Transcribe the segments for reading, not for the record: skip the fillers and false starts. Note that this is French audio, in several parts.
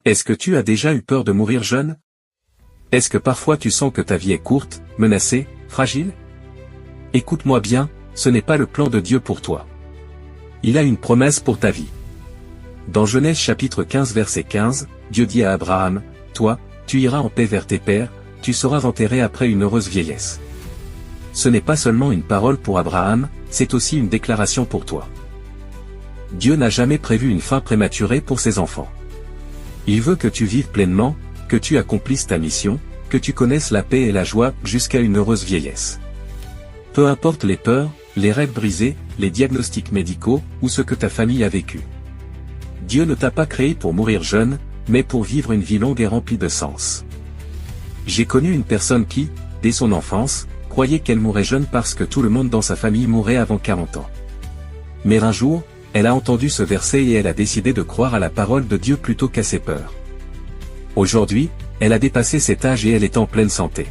Est-ce que tu as déjà eu peur de mourir jeune? Est-ce que parfois tu sens que ta vie est courte, menacée, fragile? Écoute-moi bien, ce n'est pas le plan de Dieu pour toi. Il a une promesse pour ta vie. Dans Genèse chapitre 15 verset 15, Dieu dit à Abraham, « Toi, tu iras en paix vers tes pères, tu seras enterré après une heureuse vieillesse. » Ce n'est pas seulement une parole pour Abraham, c'est aussi une déclaration pour toi. Dieu n'a jamais prévu une fin prématurée pour ses enfants. Il veut que tu vives pleinement, que tu accomplisses ta mission, que tu connaisses la paix et la joie jusqu'à une heureuse vieillesse. Peu importe les peurs, les rêves brisés, les diagnostics médicaux, ou ce que ta famille a vécu. Dieu ne t'a pas créé pour mourir jeune, mais pour vivre une vie longue et remplie de sens. J'ai connu une personne qui, dès son enfance, croyait qu'elle mourrait jeune parce que tout le monde dans sa famille mourait avant 40 ans. Mais un jour, elle a entendu ce verset et elle a décidé de croire à la parole de Dieu plutôt qu'à ses peurs. Aujourd'hui, elle a dépassé cet âge et elle est en pleine santé.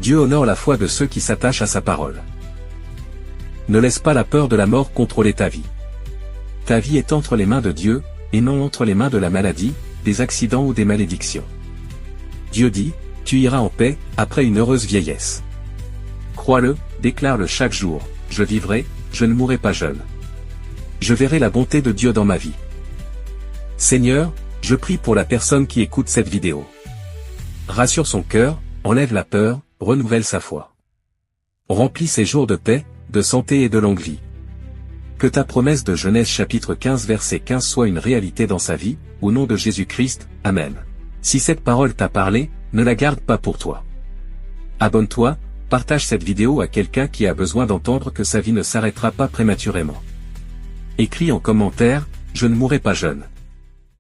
Dieu honore la foi de ceux qui s'attachent à sa parole. Ne laisse pas la peur de la mort contrôler ta vie. Ta vie est entre les mains de Dieu, et non entre les mains de la maladie, des accidents ou des malédictions. Dieu dit, tu iras en paix, après une heureuse vieillesse. Crois-le, déclare-le chaque jour, je vivrai, je ne mourrai pas jeune. Je verrai la bonté de Dieu dans ma vie. Seigneur, je prie pour la personne qui écoute cette vidéo. Rassure son cœur, enlève la peur, renouvelle sa foi. Remplis ses jours de paix, de santé et de longue vie. Que ta promesse de Genèse chapitre 15 verset 15 soit une réalité dans sa vie, au nom de Jésus-Christ, Amen. Si cette parole t'a parlé, ne la garde pas pour toi. Abonne-toi, partage cette vidéo à quelqu'un qui a besoin d'entendre que sa vie ne s'arrêtera pas prématurément. Écris en commentaire, je ne mourrai pas jeune.